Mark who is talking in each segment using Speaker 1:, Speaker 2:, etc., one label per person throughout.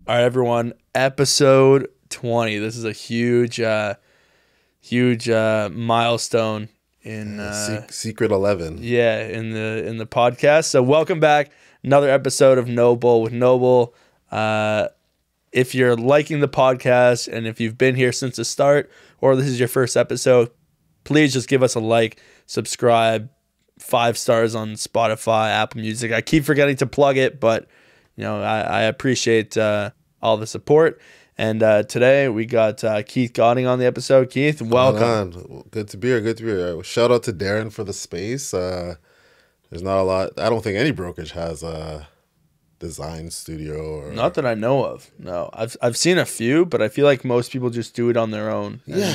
Speaker 1: All right, everyone. Episode 20. This is a huge milestone in
Speaker 2: Secret 11.
Speaker 1: in the podcast. So welcome back. Another episode of Noble with Noble. If you're liking the podcast and if you've been here since the start or this is your first episode, please just give us a like, subscribe, 5 stars on Spotify, Apple Music. I keep forgetting to plug it, but I appreciate all the support. And today we got Keith Godding on the episode. Keith, welcome.
Speaker 2: Good to be here. Good to be here. Shout out to Darren for the space. There's not a lot. I don't think any brokerage has a design studio. Or
Speaker 1: not that I know of. No, I've seen a few, but I feel like most people just do it on their own. And they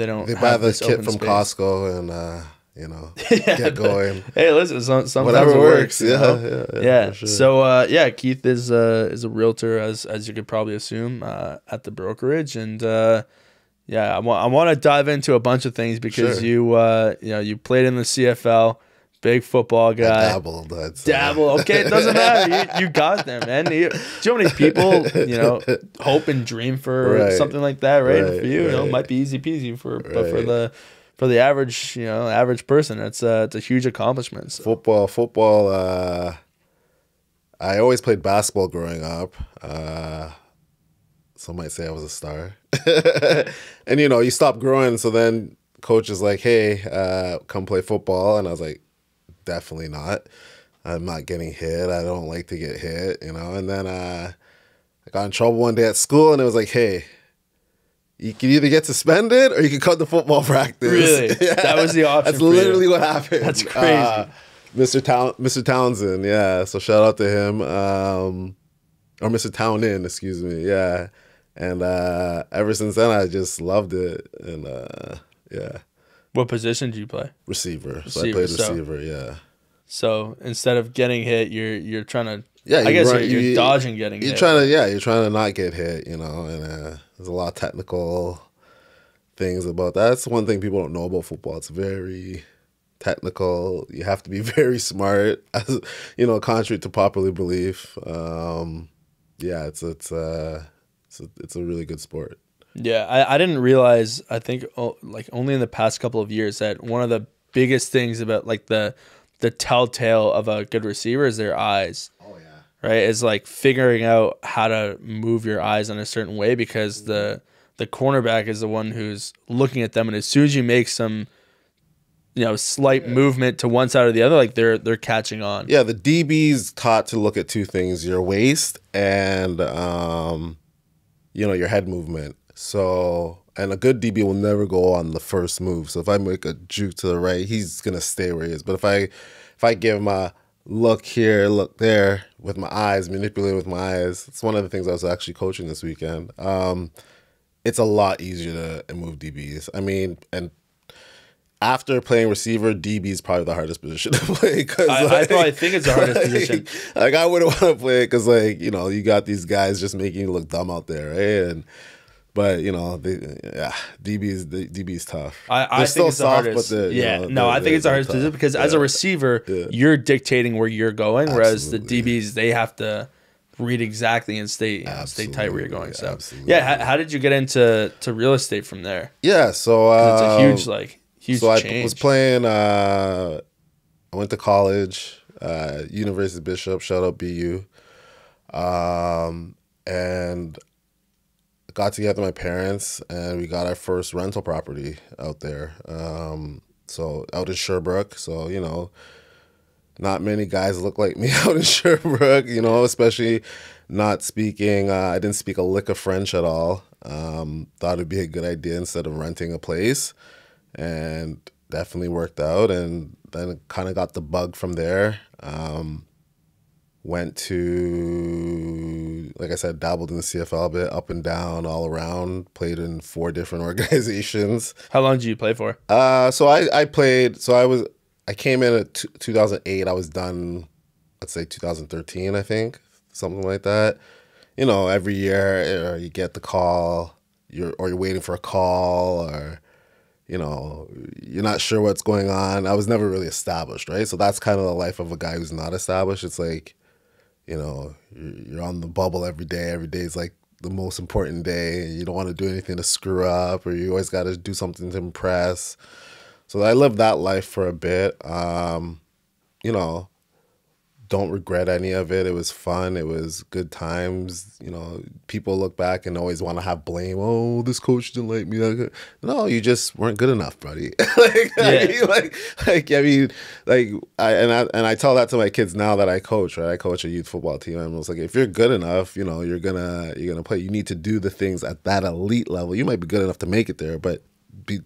Speaker 1: don't.
Speaker 2: They buy the kit from Costco and. Get going.
Speaker 1: Hey, listen, sometimes
Speaker 2: whatever
Speaker 1: it works.
Speaker 2: Yeah. Sure.
Speaker 1: So, Keith is a realtor, as you could probably assume, at the brokerage, and I want to dive into a bunch of things because you played in the CFL, big football guy.
Speaker 2: I dabbled.
Speaker 1: Okay, it doesn't matter. You got there, man. Do you know how many people hope and dream for something like that, right? And for you, it might be easy peasy for the average person, it's a huge accomplishment. So.
Speaker 2: Football. I always played basketball growing up. Some might say I was a star. And you stop growing, so then coach is like, "Hey, come play football," and I was like, "Definitely not. I'm not getting hit. I don't like to get hit." And then I got in trouble one day at school, and it was like, "Hey, you can either get suspended or you can cut the football practice."
Speaker 1: Really? Yeah. That was the option.
Speaker 2: That's literally what happened.
Speaker 1: That's crazy.
Speaker 2: Mr. Townsend, yeah. So shout out to him. Or Mr. Townend, excuse me. Yeah. And ever since then I just loved it. And yeah.
Speaker 1: What position did you play?
Speaker 2: Receiver. So I played receiver, yeah.
Speaker 1: So instead of getting hit, you're trying to you're dodging getting hit.
Speaker 2: You're trying to not get hit, and there's a lot of technical things about that. That's one thing people don't know about football. It's very technical. You have to be very smart, as contrary to popular belief. It's a really good sport.
Speaker 1: Yeah, I didn't realize. I think only in the past couple of years that one of the biggest things about the telltale of a good receiver is their eyes.
Speaker 2: Oh yeah.
Speaker 1: Right? It's like figuring out how to move your eyes in a certain way because the cornerback is the one who's looking at them, and as soon as you make some slight movement to one side or the other, like they're catching on.
Speaker 2: Yeah, the DB's taught to look at two things: your waist and your head movement. So, and a good DB will never go on the first move. So if I make a juke to the right, he's gonna stay where he is. But if I give him a look here, look there with my eyes, manipulate with my eyes, it's one of the things I was actually coaching this weekend. It's a lot easier to move DBs. I mean, and after playing receiver, DB is probably the hardest position to play.
Speaker 1: I probably think it's the hardest position.
Speaker 2: Like I wouldn't want to play it because you got these guys just making you look dumb out there, right? But DB's tough.
Speaker 1: I think it's the hardest.
Speaker 2: But
Speaker 1: I think it's the hardest position because as a receiver, you're dictating where you're going, whereas the DBs they have to read exactly and stay tight where you're going. So how did you get into real estate from there?
Speaker 2: Yeah, so
Speaker 1: it's a huge change.
Speaker 2: I was playing. I went to college, University of Bishop. Shout out BU, and got together with my parents and we got our first rental property out there. So out in Sherbrooke. So, not many guys look like me out in Sherbrooke, especially not speaking. I didn't speak a lick of French at all. Thought it'd be a good idea instead of renting a place, and definitely worked out. And then kind of got the bug from there. Went to, like I said, dabbled in the CFL a bit, up and down, all around. Played in 4 different organizations.
Speaker 1: How long did you play for?
Speaker 2: So I played. So I came in at 2008. I was done, let's say 2013, I think, something like that. Every year you get the call, you're waiting for a call, or you're not sure what's going on. I was never really established, right? So that's kind of the life of a guy who's not established. It's like, you know, you're on the bubble every day. Every day is like the most important day. You don't want to do anything to screw up, or you always got to do something to impress. So I lived that life for a bit. You know, don't regret any of it. It was fun. It was good times. You know, people look back and always want to have blame. Oh, this coach didn't like me. No, you just weren't good enough, buddy. I tell that to my kids now that I coach. Right, I coach a youth football team. I'm just like, if you're good enough, you know, you're gonna play. You need to do the things at that elite level. You might be good enough to make it there, but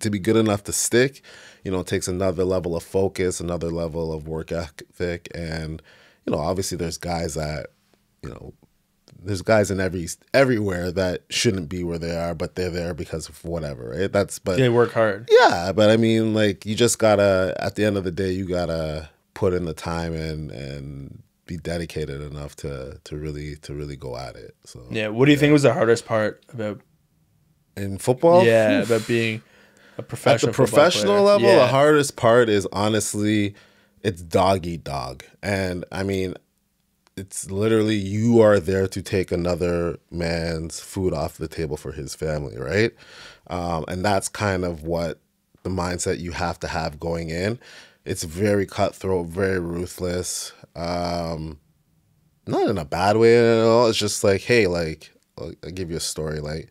Speaker 2: to be good enough to stick, you know, it takes another level of focus, another level of work ethic, and you know, obviously there's guys that, you know, there's guys in everywhere that shouldn't be where they are, but they're there because of whatever, right? But
Speaker 1: they work hard.
Speaker 2: Yeah, but I mean, like, you just gotta, at the end of the day, you gotta put in the time and be dedicated enough to really go at it. So
Speaker 1: yeah, what do you think was the hardest part about
Speaker 2: in football?
Speaker 1: Yeah, about being a professional
Speaker 2: at the professional level.
Speaker 1: Yeah.
Speaker 2: The hardest part is honestly, it's dog eat dog, and I mean, it's literally you are there to take another man's food off the table for his family, right? And that's kind of what the mindset you have to have going in. It's very cutthroat, very ruthless. Not in a bad way at all. It's just like, hey, like, I'll give you a story. Like,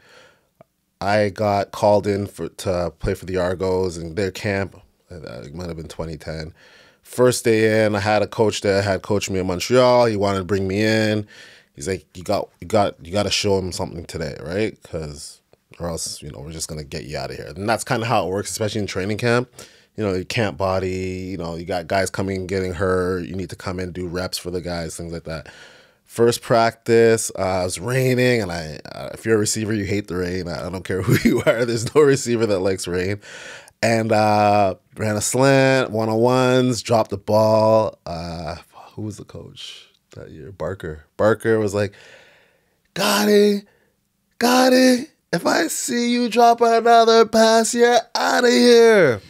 Speaker 2: I got called in to play for the Argos in their camp. It might have been 2010. First day in, I had a coach that had coached me in Montreal. He wanted to bring me in. He's like, you got to show him something today, right? Or else, you know, we're just gonna get you out of here. And that's kind of how it works, especially in training camp. You know, you can't body. You know, you got guys coming and getting hurt. You need to come in, do reps for the guys, things like that. First practice, it was raining, and if you're a receiver, you hate the rain. I don't care who you are. There's no receiver that likes rain. And ran a slant, one-on-ones, dropped the ball. Who was the coach that year? Barker. Barker was like, got it. If I see you drop another pass, you're out of here.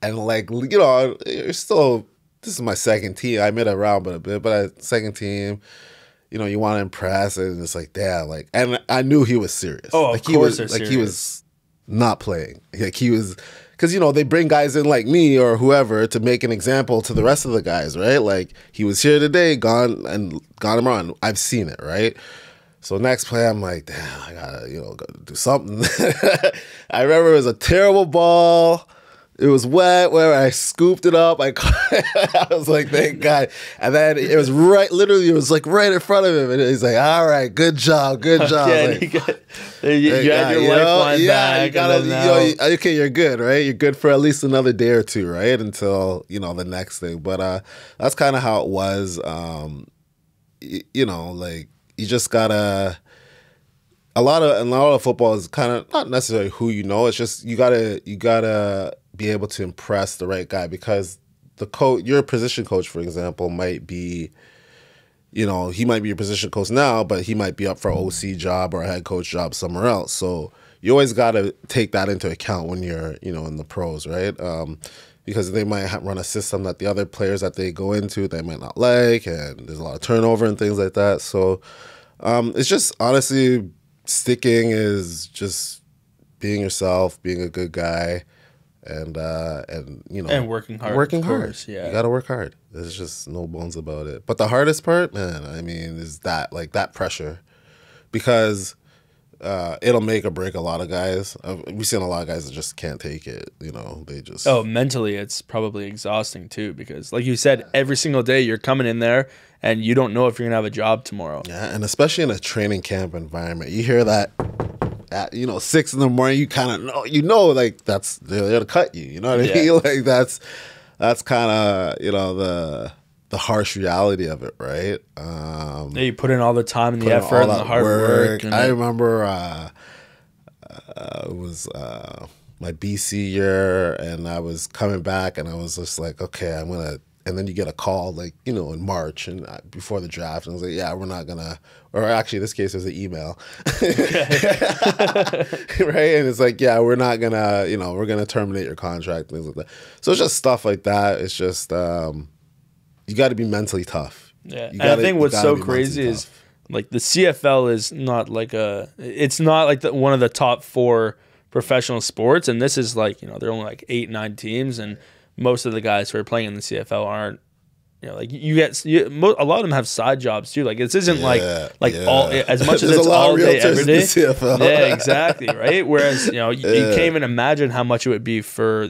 Speaker 2: And like, you know, you're still, this is my second team. I made it around a bit, but second team, you know, you want to impress, and it's like, damn, like, and I knew he was serious.
Speaker 1: Oh,
Speaker 2: like,
Speaker 1: of course they're
Speaker 2: serious.
Speaker 1: serious.
Speaker 2: He was not playing. Like, he was, because, you know, they bring guys in like me or whoever to make an example to the rest of the guys, right? Like, he was here today, gone him on. I've seen it, right? So next play, I'm like, damn, I gotta do something. I remember it was a terrible ball. It was wet where I scooped it up. I was like, thank God. And then it was literally, it was like right in front of him. And he's like, all right, good job.
Speaker 1: Yeah,
Speaker 2: Like,
Speaker 1: you had your lifeline back.
Speaker 2: You gotta, okay, you're good, right? You're good for at least another day or two, right? Until, you know, the next thing. But that's kind of how it was. You know, like, you just gotta, a lot of football is kind of not necessarily who you know. It's just you gotta be able to impress the right guy, because the coach, your position coach, for example, might be, you know, he might be your position coach now, but he might be up for an OC job or a head coach job somewhere else. So you always got to take that into account when you're, you know, in the pros, right? Because they might run a system that the other players that they go into, they might not like, and there's a lot of turnover and things like that. So it's just, honestly, sticking is just being yourself, being a good guy, and you know,
Speaker 1: and working hard.
Speaker 2: Working hard.
Speaker 1: Course, yeah.
Speaker 2: You got to work hard. There's just no bones about it. But the hardest part, man, I mean, is that, like, that pressure, because it'll make or break a lot of guys. We've seen a lot of guys that just can't take it. You know, they just
Speaker 1: mentally, it's probably exhausting too, because like you said, every single day you're coming in there and you don't know if you're gonna have a job tomorrow.
Speaker 2: Yeah, and especially in a training camp environment, you hear that at, you know, 6 a.m, you kind of know, you know, like, that's, they're there to cut you. You know what I mean? Like, that's kind of, you know, the harsh reality of it, right?
Speaker 1: Yeah, you put in all the time and the effort and the hard work.
Speaker 2: I remember it was my BC year, and I was coming back, and I was just like, okay, I'm gonna. And then you get a call, like, you know, in March and before the draft, and I was like, yeah, we're not gonna. Or actually, in this case, it was an email, right? And it's like, yeah, we're not gonna, you know, we're gonna terminate your contract, things like that. So it's just stuff like that. It's just you got to be mentally tough.
Speaker 1: Yeah, and I think what's so crazy is like the CFL is not like it's not like one of the top 4 professional sports, and this is like, there are only like 8-9 teams, and most of the guys who are playing in the CFL aren't, like a lot of them have side jobs too. Like this isn't like all as much as it's all day every day. Yeah, exactly, right. Whereas you can't even imagine how much it would be for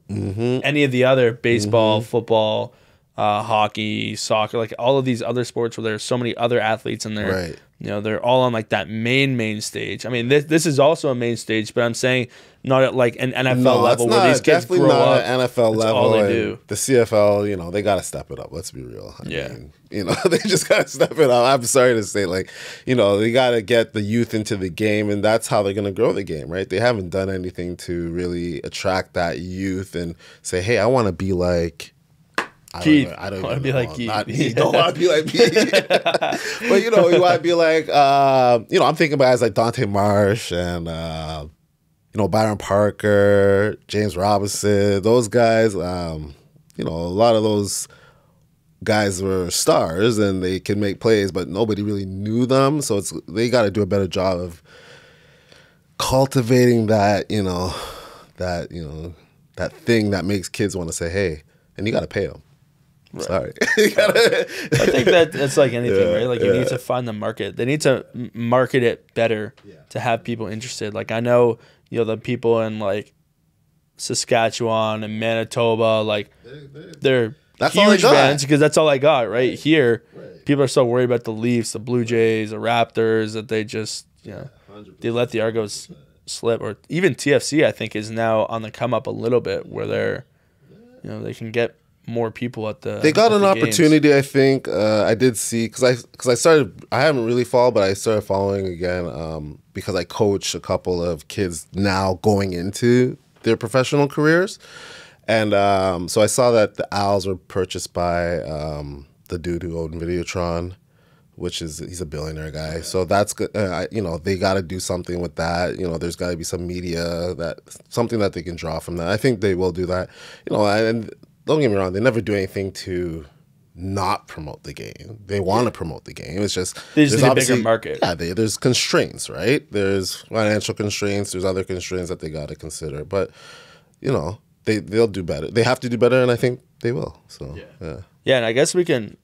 Speaker 1: any of the other baseball, football, hockey, soccer, like all of these other sports where there's so many other athletes in there.
Speaker 2: Right.
Speaker 1: They're all on like that main stage. I mean, this is also a main stage, but I'm saying not at like an NFL level where these kids grow up.
Speaker 2: Definitely not an NFL level.
Speaker 1: All they do.
Speaker 2: The CFL, they got to step it up. Let's be real. I mean, they just got to step it up. I'm sorry to say, like, they got to get the youth into the game, and that's how they're going to grow the game, right? They haven't done anything to really attract that youth and say, hey, I want to be like
Speaker 1: Keith.
Speaker 2: I don't
Speaker 1: want to be like Keith.
Speaker 2: You don't want to be like me. But, you want to be like, I'm thinking about guys like Dante Marsh and, Byron Parker, James Robinson, those guys. A lot of those guys were stars and they can make plays, but nobody really knew them. So they got to do a better job of cultivating that, that thing that makes kids want to say, hey, and you got to pay them. Right. Sorry.
Speaker 1: I think that it's like anything, right? Like you need to find the market. They need to market it better to have people interested. Like I know, the people in like Saskatchewan and Manitoba, like they're huge fans because that's all I got right here. Right. People are so worried about the Leafs, the Blue Jays, the Raptors that they just, they let the Argos slip. Or even TFC, I think, is now on the come up a little bit where they're, they can get more people at the.
Speaker 2: They got an opportunity,
Speaker 1: games.
Speaker 2: I think. I did see because I haven't really followed, but I started following again because I coach a couple of kids now going into their professional careers, and so I saw that the Owls were purchased by the dude who owned Videotron, he's a billionaire guy. So that's good. They got to do something with that. There's got to be some media something that they can draw from that. I think they will do that. And. Don't get me wrong, they never do anything to not promote the game. They want to promote the game. It's just
Speaker 1: there's a bigger market.
Speaker 2: Yeah, there's constraints, right? There's financial constraints. There's other constraints that they got to consider. But they'll do better. They have to do better, and I think they will. So
Speaker 1: yeah. And I guess we can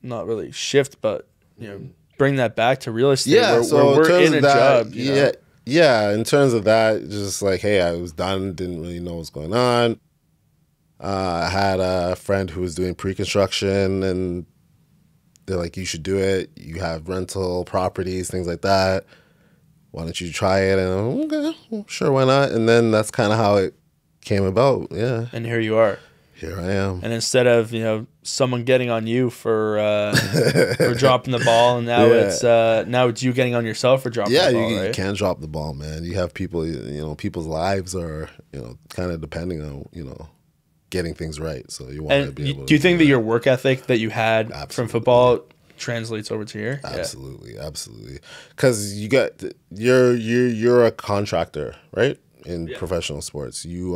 Speaker 1: not really shift, but bring that back to real estate.
Speaker 2: Yeah,
Speaker 1: where we're in a job.
Speaker 2: Yeah. In terms of that, just like, hey, I was done, didn't really know what's going on. I had a friend who was doing pre-construction, and they're like, you should do it. You have rental properties, things like that. Why don't you try it? And I'm okay, well, sure, why not? And then that's kind of how it came about, yeah.
Speaker 1: And here you are.
Speaker 2: Here I am.
Speaker 1: And instead of, someone getting on you for dropping the ball, and now it's you getting on yourself for dropping the ball, right?
Speaker 2: You can't drop the ball, man. You have people, people's lives are, kind of depending on, getting things right. So you want to be able to.
Speaker 1: Do you think that your work ethic that you had from football translates over to here?
Speaker 2: Absolutely. Because you're a contractor, right? In professional sports, you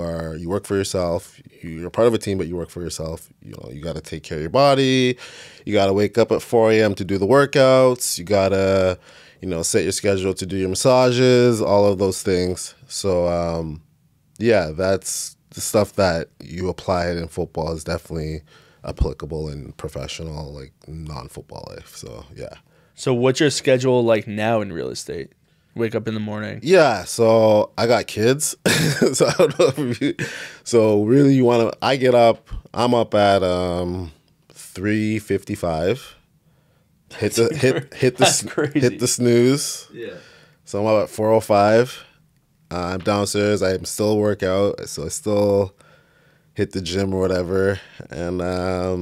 Speaker 2: work for yourself. You're part of a team, but you work for yourself. You got to take care of your body. You got to wake up at 4 a.m. to do the workouts. You got to, set your schedule to do your massages. All of those things. So, that's the stuff that you applied in football is definitely applicable in professional, like non-football life. So, yeah. So
Speaker 1: what's your schedule like now in real estate? Wake up in the morning.
Speaker 2: Yeah, so I got kids. So I don't know so really I get up, I'm up at 3:55. Hit the snooze. Yeah. So I'm up at 4:05. I'm downstairs. I'm still workout, so I still hit the gym or whatever. And I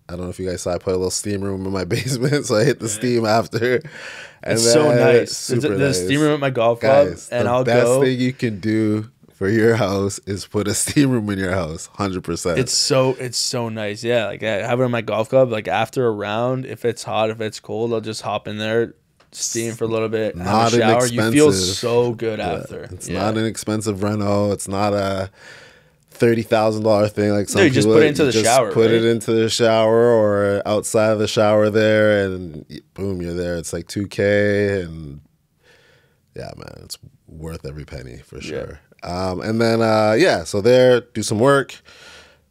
Speaker 2: don't know if you guys saw, I put a little steam room in my basement, so I hit the steam after. And
Speaker 1: it's so nice. There's a steam room at my golf club, and
Speaker 2: the best thing you can do for your house is put a steam room in your house. 100%.
Speaker 1: It's so nice. Yeah, like I have it in my golf club. Like after a round, if it's hot, if it's cold, I'll just hop in there, steam for a little bit, have a shower. You feel so good after.
Speaker 2: It's not an expensive reno. It's not a $30,000 thing like some
Speaker 1: No, you just
Speaker 2: people,
Speaker 1: put it into
Speaker 2: you
Speaker 1: the
Speaker 2: just
Speaker 1: shower,
Speaker 2: put
Speaker 1: right?
Speaker 2: it into the shower or outside of the shower there, and boom, you're there. It's like 2K, and yeah, man, it's worth every penny for sure. And then yeah, so there, do some work.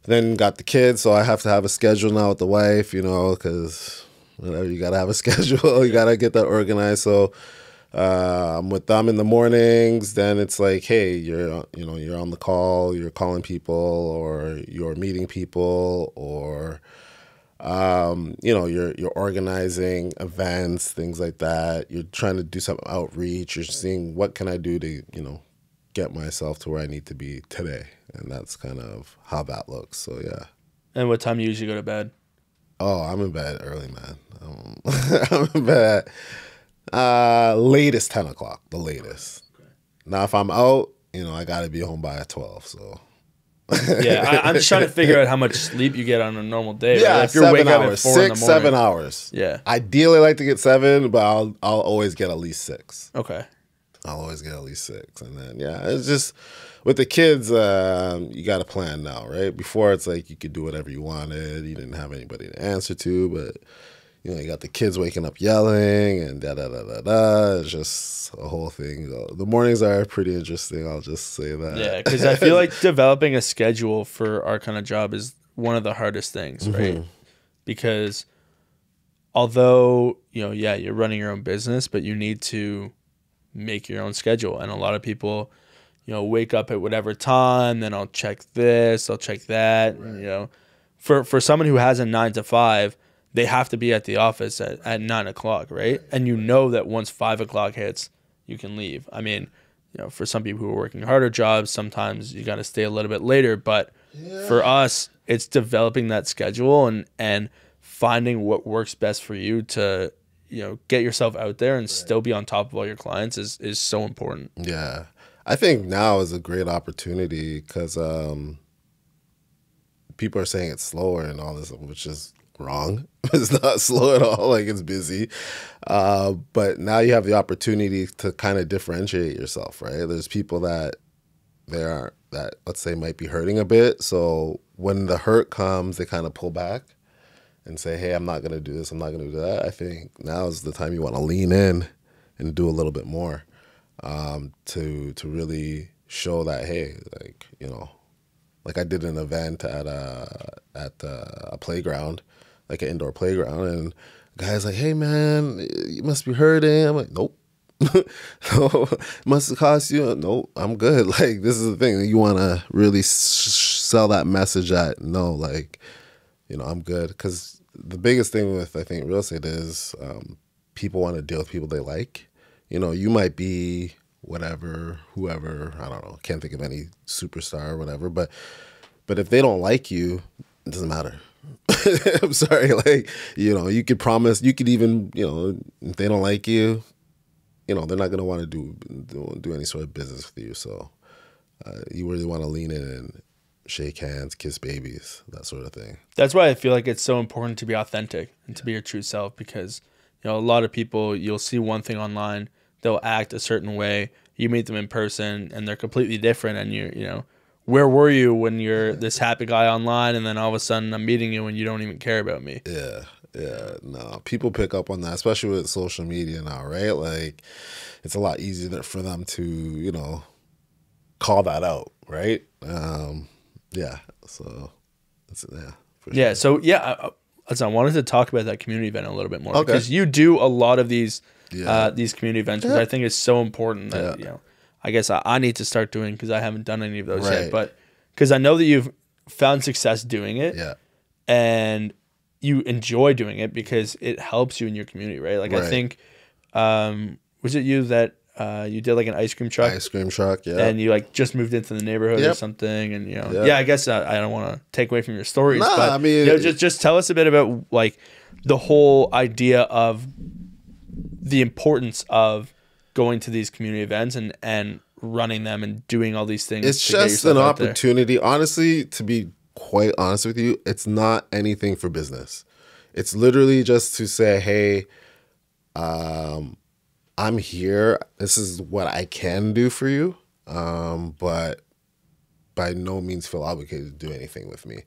Speaker 2: Then got the kids, so I have to have a schedule now with the wife, you know, because whatever, you gotta have a schedule, you gotta get that organized. So I'm with them in the mornings. Then it's like, hey, you're on the call, you're calling people, or you're meeting people, or you're organizing events, things like that. You're trying to do some outreach. You're seeing what can I do to get myself to where I need to be today, and that's kind of how that looks. So yeah.
Speaker 1: And what time do you usually go to bed?
Speaker 2: Oh, I'm in bed early, man. I'm in bed latest 10 o'clock, the latest. Okay. Now, if I'm out, I got to be home by 12. So
Speaker 1: yeah, I'm just trying to figure out how much sleep you get on a normal day.
Speaker 2: Yeah,
Speaker 1: right? If you're waking up at 4 in the
Speaker 2: 6,
Speaker 1: morning,
Speaker 2: 7 hours.
Speaker 1: Yeah.
Speaker 2: Ideally, I like to get 7, but I'll always get at least 6.
Speaker 1: Okay.
Speaker 2: I'll always get at least 6, and then yeah, it's just with the kids. You got to plan now, right? Before it's like you could do whatever you wanted. You didn't have anybody to answer to, but you got the kids waking up yelling and da da da da da. It's just a whole thing. The mornings are pretty interesting. I'll just say that.
Speaker 1: Yeah, because I feel like developing a schedule for our kind of job is one of the hardest things, right? Because although you're running your own business, but you need to make your own schedule. And a lot of people, wake up at whatever time, then I'll check this, I'll check that. Right. And, for someone who has a 9 to 5, they have to be at the office at 9 o'clock, right? And that once 5 o'clock hits, you can leave. I mean, for some people who are working harder jobs, sometimes you got to stay a little bit later. But for us, it's developing that schedule and finding what works best for you to get yourself out there and still be on top of all your clients is so important.
Speaker 2: Yeah. I think now is a great opportunity because people are saying it's slower and all this, which is wrong. It's not slow at all. Like, it's busy. But now you have the opportunity to kind of differentiate yourself, right? There's people that let's say might be hurting a bit. So when the hurt comes, they kind of pull back and say, hey, I'm not going to do this, I'm not going to do that. I think now is the time you want to lean in and do a little bit more to really show that, hey, like I did an event at a playground, like an indoor playground, and the guy's like, hey, man, you must be hurting. I'm like, nope. No, must it cost you? Nope, I'm good. Like, this is the thing. You want to really sell that message that, no, like, I'm good. Because the biggest thing with, I think, real estate is people want to deal with people they like. You might be whatever, whoever, I don't know, can't think of any superstar or whatever, but if they don't like you, it doesn't matter. I'm sorry. Like, you could promise, you could even, if they don't like you, they're not going to want to do any sort of business with you. So you really want to lean in and shake hands, kiss babies, that sort of thing.
Speaker 1: That's why I feel like it's so important to be authentic and to be your true self, because a lot of people, you'll see one thing online, they'll act a certain way, you meet them in person and they're completely different, and where were you when you're this happy guy online, and then all of a sudden I'm meeting you and you don't even care about me.
Speaker 2: Yeah, no, people pick up on that, especially with social media now, right? Like, it's a lot easier for them to call that out, right? Yeah, so
Speaker 1: yeah, so yeah, I wanted to talk about that community event a little bit more, because you do a lot of these community events, which I think is so important that I guess I need to start doing, because I haven't done any of those yet, but because I know that you've found success doing it, and you enjoy doing it because it helps you in your community, right? Like, I think was it you that you did like an ice cream truck?
Speaker 2: Ice cream truck, yeah.
Speaker 1: And you just moved into the neighborhood or something, and I guess I don't want to take away from your stories, but I mean, just tell us a bit about like the whole idea of the importance of going to these community events and running them and doing all these things.
Speaker 2: It's just an opportunity. Honestly, to be quite honest with you, it's not anything for business. It's literally just to say, hey, I'm here. This is what I can do for you. But by no means feel obligated to do anything with me.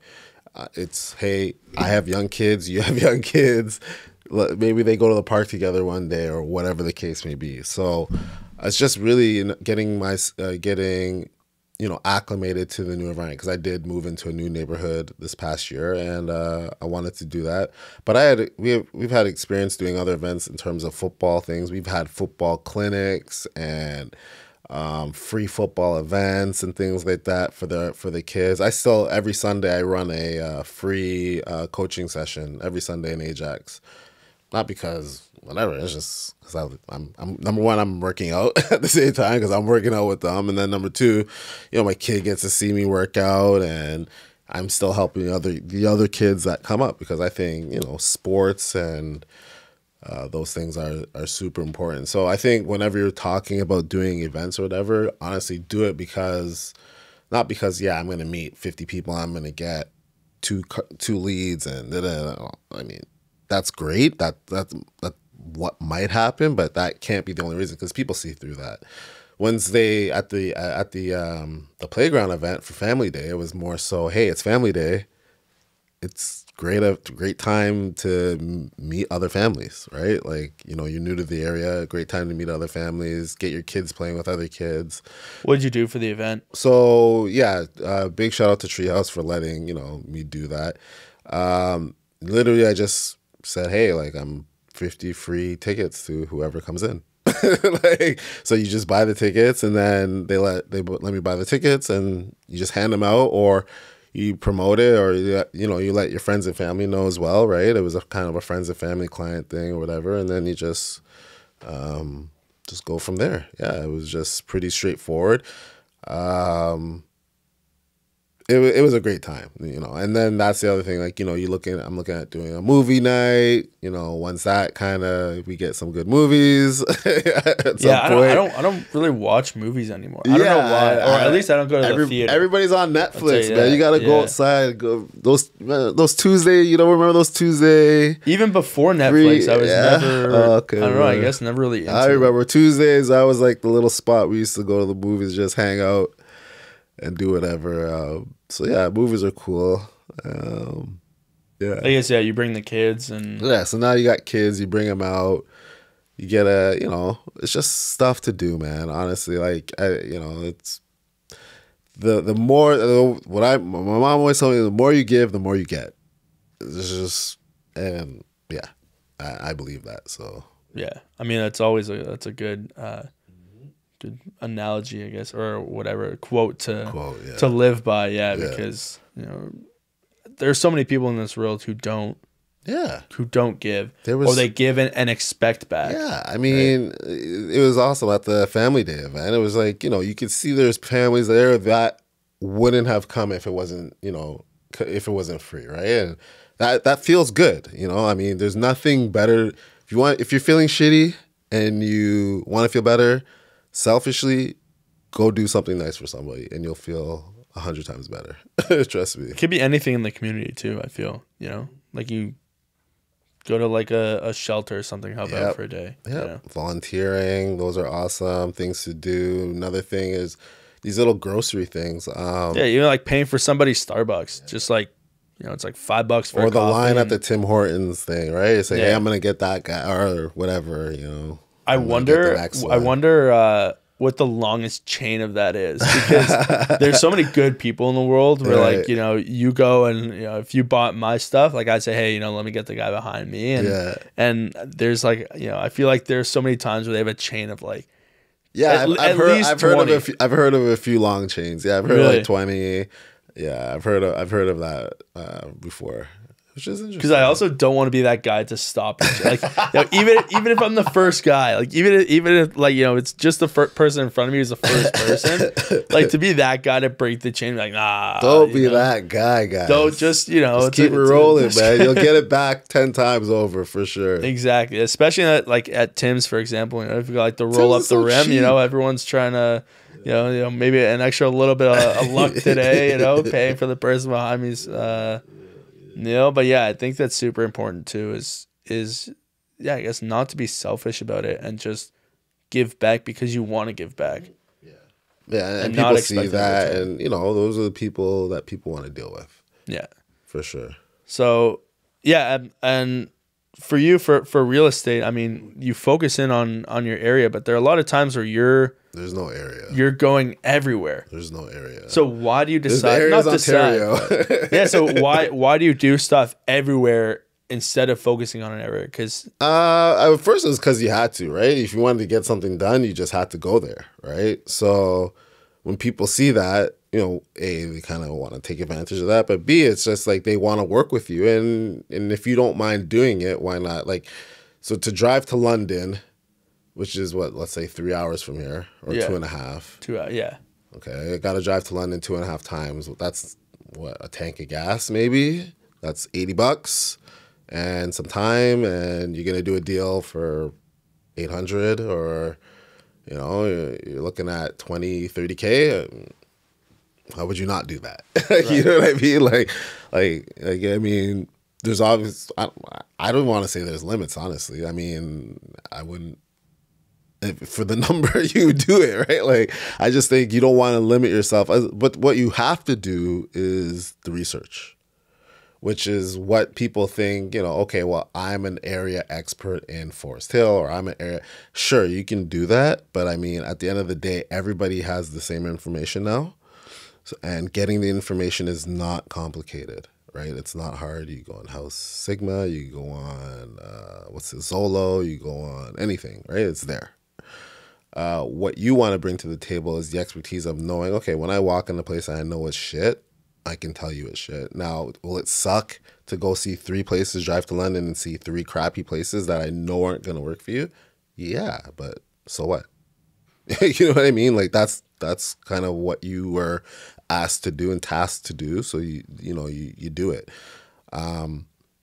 Speaker 2: It's, hey, I have young kids, you have young kids. Maybe they go to the park together one day or whatever the case may be. So it's just really getting acclimated to the new environment, because I did move into a new neighborhood this past year, and I wanted to do that. But we've had experience doing other events in terms of football things. We've had football clinics and free football events and things like that for the kids. I still, every Sunday I run a free coaching session every Sunday in Ajax. Not because whatever, it's just because I'm number one, I'm working out at the same time because I'm working out with them, and then number two, my kid gets to see me work out, and I'm still helping the other kids that come up, because I think sports and those things are super important. So I think whenever you're talking about doing events or whatever, honestly, do it not because I'm going to meet 50 people, I'm going to get two leads, and I mean, that's great. That's what might happen, but that can't be the only reason, because people see through that. Wednesday at the playground event for Family Day, it was more so, hey, it's Family Day. It's a great time to meet other families, right? Like, you're new to the area, a great time to meet other families, get your kids playing with other kids.
Speaker 1: What did you do for the event?
Speaker 2: So big shout out to Treehouse for letting me do that. Literally, I just said, hey, like, I'm 50 free tickets to whoever comes in. So you just buy the tickets, and then they let me buy the tickets, and you just hand them out, or you promote it, or you let your friends and family know as well, right? It was a kind of a friends and family client thing or whatever, and then you just go from there. Yeah, it was just pretty straightforward. It was a great time, and then that's the other thing, like, I'm looking at doing a movie night, once that we get some good movies at some point.
Speaker 1: I don't really watch movies anymore. I don't know why, or at least I don't go to the theater.
Speaker 2: Everybody's on Netflix, man. You gotta go outside, go those Tuesday, remember those Tuesday?
Speaker 1: Even before Netflix, I was never, I don't know, I guess never really into
Speaker 2: I remember Tuesdays, I was like the little spot we used to go to the movies, just hang out and do whatever. So yeah, movies are cool.
Speaker 1: I guess you bring the kids, and
Speaker 2: so now you got kids, you bring them out, you get it's just stuff to do, man. Honestly, like it's the more my mom always told me, the more you give, the more you get. It's just, and I believe that. So
Speaker 1: yeah, I mean, that's a good analogy, I guess, or whatever quote to live by. Because there's so many people in this world who don't give, or they give and expect back.
Speaker 2: I mean, right? It was awesome at the Family Day event. It was like, you could see there's families there that wouldn't have come if it wasn't free, right? And that feels good. I mean, there's nothing better if you're feeling shitty and you want to feel better. Selfishly, go do something nice for somebody, and you'll feel 100 times better. Trust me.
Speaker 1: It could be anything in the community too. I feel like you go to like a shelter or something, help out for a day.
Speaker 2: Volunteering, those are awesome things to do. Another thing is these little grocery things.
Speaker 1: Even like paying for somebody's Starbucks, just like it's like $5 for
Speaker 2: or
Speaker 1: a
Speaker 2: the
Speaker 1: coffee
Speaker 2: line at the Tim Hortons thing, right? It's like, hey, I'm gonna get that guy or whatever.
Speaker 1: I wonder what the longest chain of that is, because there's so many good people in the world where like, you go and, if you bought my stuff, like I'd say, hey, let me get the guy behind me. And there's like, I feel like there's so many times where they have a chain of like, I've
Speaker 2: heard of a few long chains. Yeah. I've heard of like 20. Yeah. I've heard of that before. Which is interesting.
Speaker 1: Because I also don't want to be that guy to stop it. Like, even if I'm the first guy, like even if like it's just the first person in front of me who's the first person, like to be that guy to break the chain, like
Speaker 2: don't be that guy, guys.
Speaker 1: Don't just
Speaker 2: keep it rolling, man. You'll get it back 10 times over for sure.
Speaker 1: Exactly, especially at Tim's, for example. If you got like the roll up the rim, cheap. Everyone's trying to. Maybe an extra little bit of luck today. Paying for the person behind me's. But I think that's super important too. Is I guess not to be selfish about it and just give back because you want to give back.
Speaker 2: Yeah, and
Speaker 1: not
Speaker 2: people
Speaker 1: expect
Speaker 2: see
Speaker 1: that
Speaker 2: that,
Speaker 1: return.
Speaker 2: and those are the people that people want to deal with,
Speaker 1: Yeah.
Speaker 2: for sure.
Speaker 1: So yeah, and for you for real estate, I mean, you focus in on your area, but there are a lot of times where
Speaker 2: There's no area.
Speaker 1: you're going everywhere.
Speaker 2: There's no area.
Speaker 1: So why do you
Speaker 2: There's the
Speaker 1: decide
Speaker 2: area's
Speaker 1: not decide?
Speaker 2: Ontario.
Speaker 1: But, yeah, so why do you do stuff everywhere instead of focusing on an area? Because
Speaker 2: First it was because you had to, right? If you wanted to get something done, you just had to go there, right? So when people see that, A, they kind of want to take advantage of that, but B, it's just like they want to work with you, and if you don't mind doing it, why not? Like, so to drive to London, which is what, let's say 3 hours from here, or
Speaker 1: Yeah.
Speaker 2: 2.5.
Speaker 1: 2 hours, yeah.
Speaker 2: Okay, I got to drive to London 2.5 times. That's what, a tank of gas, maybe? That's $80 and some time, and you're gonna do a deal for 800, or you're looking at 20, 30K. How would you not do that? You know what I mean? Like I mean, there's obvious. I don't want to say there's limits. Honestly, I mean, I wouldn't. For the number, you would do it, right? Like, I just think you don't want to limit yourself. But what you have to do is the research, which is what people think, okay, well, I'm an area expert in Forest Hill, or I'm an area. Sure, you can do that. But I mean, at the end of the day, everybody has the same information now. And getting the information is not complicated, right? It's not hard. You go on House Sigma, you go on, Zolo, you go on anything, right? It's there. What you want to bring to the table is the expertise of knowing, okay, when I walk in a place and I know it's shit, I can tell you it's shit. Now, will it suck to go see 3 places, drive to London and see 3 crappy places that I know aren't going to work for you? Yeah, but so what? You know what I mean? Like, that's kind of what you were asked to do and tasked to do. So you do it.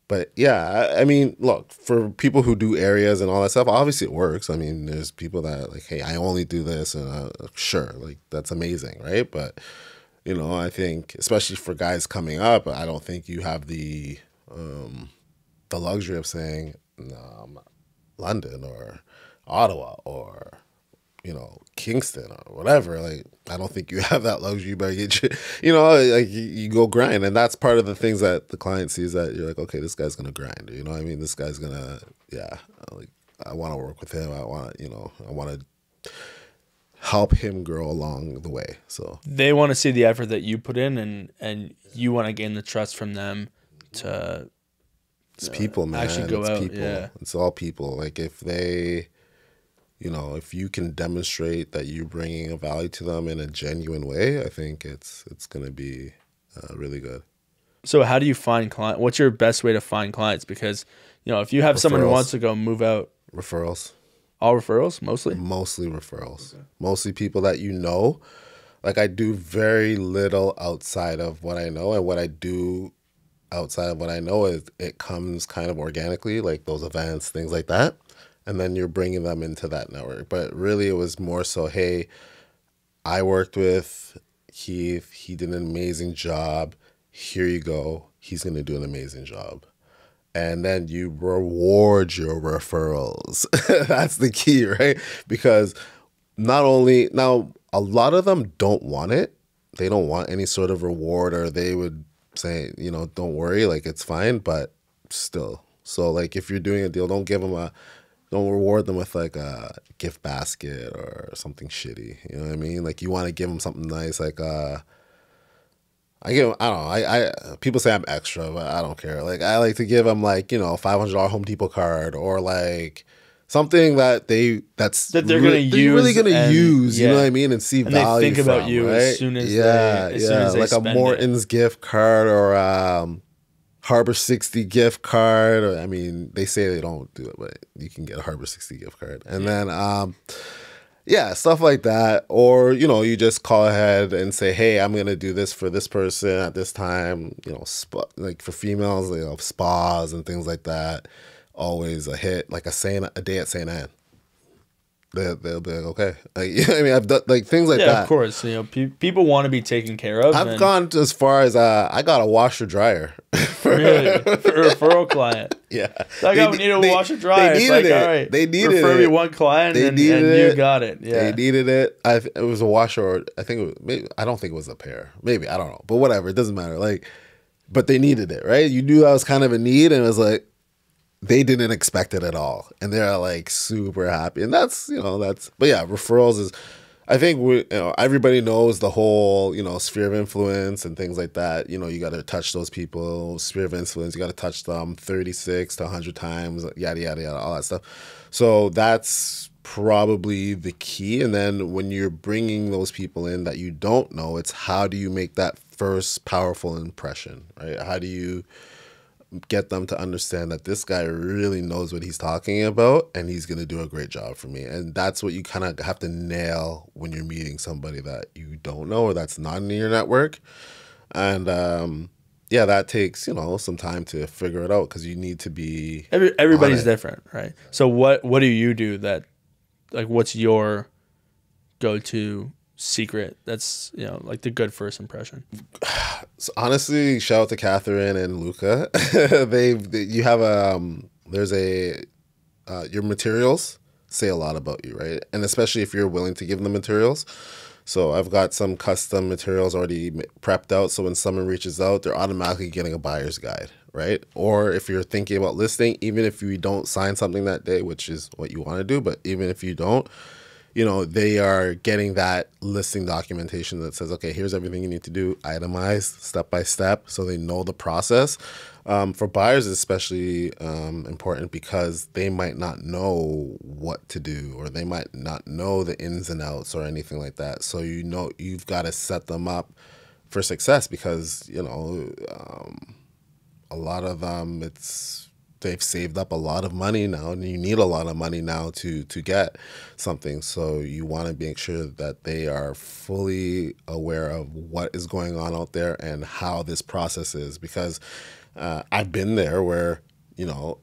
Speaker 2: But yeah, I mean, look, for people who do areas and all that stuff, obviously it works. I mean, there's people that are like, hey, I only do this, and sure, like, that's amazing, right? But I think, especially for guys coming up, I don't think you have the luxury of saying, no, I'm not London or Ottawa or Kingston or whatever. Like, I don't think you have that luxury. You better get like you go grind, and that's part of the things that the client sees, that you're like, okay, this guy's gonna grind. You know what I mean? This guy's gonna, yeah. Like, I want to work with him. I want to help him grow along the way. So
Speaker 1: They want to see the effort that you put in, and you want to gain the trust from them to.
Speaker 2: It's people, man.
Speaker 1: Actually go
Speaker 2: it's
Speaker 1: out.
Speaker 2: people.
Speaker 1: Yeah.
Speaker 2: It's all people. Like, if they, if you can demonstrate that you're bringing a value to them in a genuine way, I think it's going to be really good.
Speaker 1: So how do you find clients? What's your best way to find clients? Because, if you have someone who
Speaker 2: Referrals.
Speaker 1: wants to go move out,
Speaker 2: Referrals.
Speaker 1: all referrals, mostly?
Speaker 2: Mostly referrals. Okay. Mostly people that you know. Like, I do very little outside of what I know, and what I do outside of what I know is it comes kind of organically, like those events, things like that. And then you're bringing them into that network. But really, it was more so, hey, I worked with Keith. He did an amazing job. Here you go. He's going to do an amazing job. And then you reward your referrals. That's the key, right? Because not only, now, a lot of them don't want it. They don't want any sort of reward, or they would say, don't worry, like, it's fine, but still. So, like, if you're doing a deal, don't reward them with like a gift basket or something shitty. You know what I mean? Like, you want to give them something nice, like I don't know. People say I'm extra, but I don't care. Like, I like to give them, like, $500 Home Depot card, or like something that they're
Speaker 1: gonna use.
Speaker 2: They're really gonna use.
Speaker 1: Yeah.
Speaker 2: You know what I mean? And see
Speaker 1: And
Speaker 2: value
Speaker 1: they think about
Speaker 2: from,
Speaker 1: you
Speaker 2: right?
Speaker 1: as soon as they
Speaker 2: like a
Speaker 1: spend
Speaker 2: Morton's gift card, or Harbor 60 gift card. Or, I mean, they say they don't do it, but you can get a Harbor 60 gift card. And then yeah, stuff like that. Or, you just call ahead and say, hey, I'm going to do this for this person at this time. Like for females, spas and things like that. Always a hit, like a day at St. Anne. They'll be like, okay. Like, I mean, I've done like things like that.
Speaker 1: Yeah, of course. People want to be taken care of.
Speaker 2: I've gone as far as I got a washer dryer for
Speaker 1: Really? For a referral client?
Speaker 2: Yeah.
Speaker 1: That guy needed a washer dryer. It's like, all right,
Speaker 2: They needed
Speaker 1: refer
Speaker 2: it.
Speaker 1: me one client and you got it. Yeah.
Speaker 2: They needed it. It was a washer, or I think it was, maybe, I don't think it was a pair. Maybe, I don't know. But whatever, it doesn't matter. Like, but they needed it, right? You knew that was kind of a need, and it was like, they didn't expect it at all. And they're like super happy. And that's, but yeah, referrals is, I think everybody knows the whole, sphere of influence and things like that. You got to touch those people, sphere of influence. You got to touch them 36 to 100 times, yada, yada, yada, all that stuff. So that's probably the key. And then when you're bringing those people in that you don't know, it's how do you make that first powerful impression, right? How do you get them to understand that this guy really knows what he's talking about and he's going to do a great job for me. And that's what you kind of have to nail when you're meeting somebody that you don't know or that's not in your network. And yeah, that takes, some time to figure it out because you need to be
Speaker 1: everybody's different, right? So what do you do that, like, what's your go-to secret that's like the good first impression?
Speaker 2: So honestly, shout out to Catherine and Luca. You have there's your materials say a lot about you, right? And especially if you're willing to give them materials. So I've got some custom materials already prepped out, so when someone reaches out, they're automatically getting a buyer's guide, right? Or if you're thinking about listing, even if you don't sign something that day, which is what you want to do, but even if you don't, they are getting that listing documentation that says, okay, here's everything you need to do, itemized, step by step, so they know the process. For buyers, it's especially important because they might not know what to do, or they might not know the ins and outs or anything like that. So you've got to set them up for success because a lot of them they've saved up a lot of money now, and you need a lot of money now to get something. So you want to make sure that they are fully aware of what is going on out there and how this process is. Because I've been there where,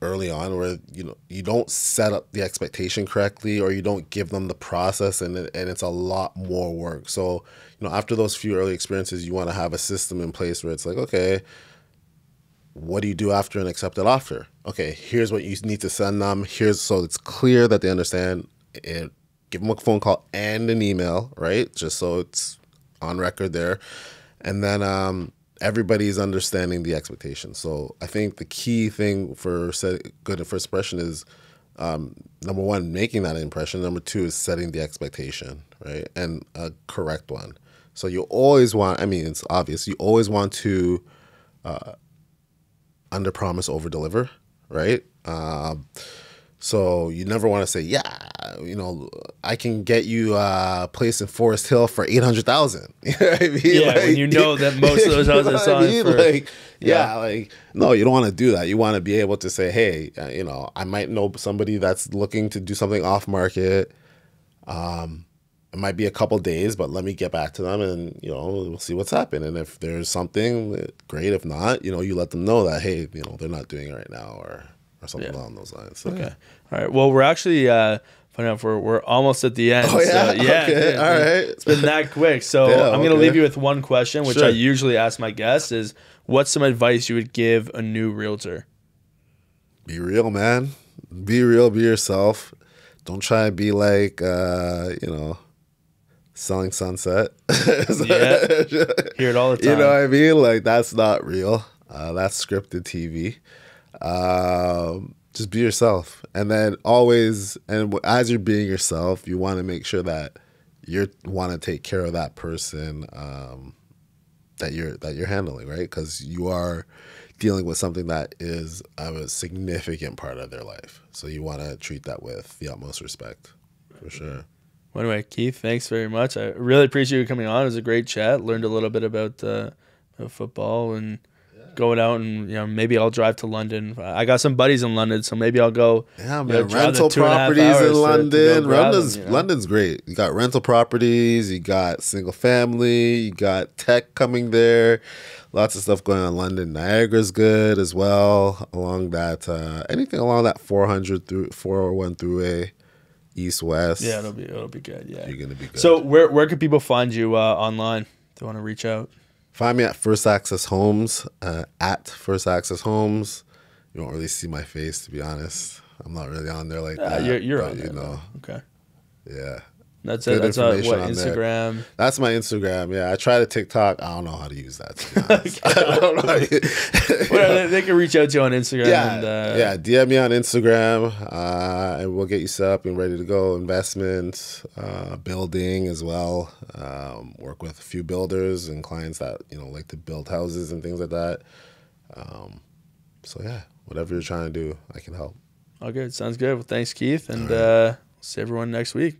Speaker 2: early on where, you don't set up the expectation correctly, or you don't give them the process, and it's a lot more work. So, after those few early experiences, you want to have a system in place where it's like, okay, what do you do after an accepted offer? Okay, here's what you need to send them. So it's clear that they understand. And give them a phone call and an email, right? Just so it's on record there. And then everybody's understanding the expectations. So I think the key thing for good first impression is, number one, making that impression. Number two is setting the expectation, right? And a correct one. So you always want, it's obvious, you always want to under promise, over deliver, right? So you never want to say, yeah, I can get you a place in Forest Hill for $800,000. You know what I mean?
Speaker 1: Yeah, when that most of those houses are selling for.
Speaker 2: No, you don't want to do that. You want to be able to say, hey, I might know somebody that's looking to do something off market. It might be a couple days, but let me get back to them and, we'll see what's happened. And if there's something, great. If not, you let them know that, hey, they're not doing it right now or something along those lines. So,
Speaker 1: okay. All right. Well, we're actually, funny enough, we're almost at the end.
Speaker 2: Oh, yeah?
Speaker 1: So, yeah.
Speaker 2: Okay. All right.
Speaker 1: It's been that quick. So I'm going to leave you with one question, which I usually ask my guests is, what's some advice you would give a new realtor?
Speaker 2: Be real, man. Be real. Be yourself. Don't try to be like, Selling Sunset.
Speaker 1: Yeah. Hear it all the time.
Speaker 2: You know what I mean? Like, that's not real. That's scripted TV. Just be yourself. And then always, and as you're being yourself, you want to make sure that you want to take care of that person that you're handling, right? Because you are dealing with something that is a significant part of their life. So you want to treat that with the utmost respect, for sure.
Speaker 1: Well, anyway, Keith, thanks very much. I really appreciate you coming on. It was a great chat. Learned a little bit about football and going out, and maybe I'll drive to London. I got some buddies in London, so maybe I'll go.
Speaker 2: Yeah, man. Rental properties in London. London's great. You got rental properties. You got single family. You got tech coming there. Lots of stuff going on in London. Niagara's good as well. Along that, anything along that 401 through a. East, west.
Speaker 1: Yeah, it'll be good. Yeah,
Speaker 2: you're gonna be good.
Speaker 1: So where can people find you online if they want to reach out?
Speaker 2: Find me at First Access Homes, at First Access Homes. You don't really see my face, to be honest. I'm not really on there like that.
Speaker 1: You're
Speaker 2: but,
Speaker 1: on there,
Speaker 2: you know,
Speaker 1: though. Okay.
Speaker 2: yeah.
Speaker 1: That's
Speaker 2: Good
Speaker 1: it. That's
Speaker 2: information
Speaker 1: what,
Speaker 2: on there.
Speaker 1: Instagram.
Speaker 2: That's my Instagram. Yeah, I try to TikTok. I don't know how to use that, to be honest. I don't know.
Speaker 1: Well, they can reach out to you on Instagram.
Speaker 2: Yeah,
Speaker 1: And,
Speaker 2: yeah. DM me on Instagram, and we'll get you set up and ready to go. Investment, building as well. Work with a few builders and clients that like to build houses and things like that. So yeah, whatever you're trying to do, I can help.
Speaker 1: Okay, sounds good. Well, thanks, Keith, and
Speaker 2: All right.
Speaker 1: see everyone next week.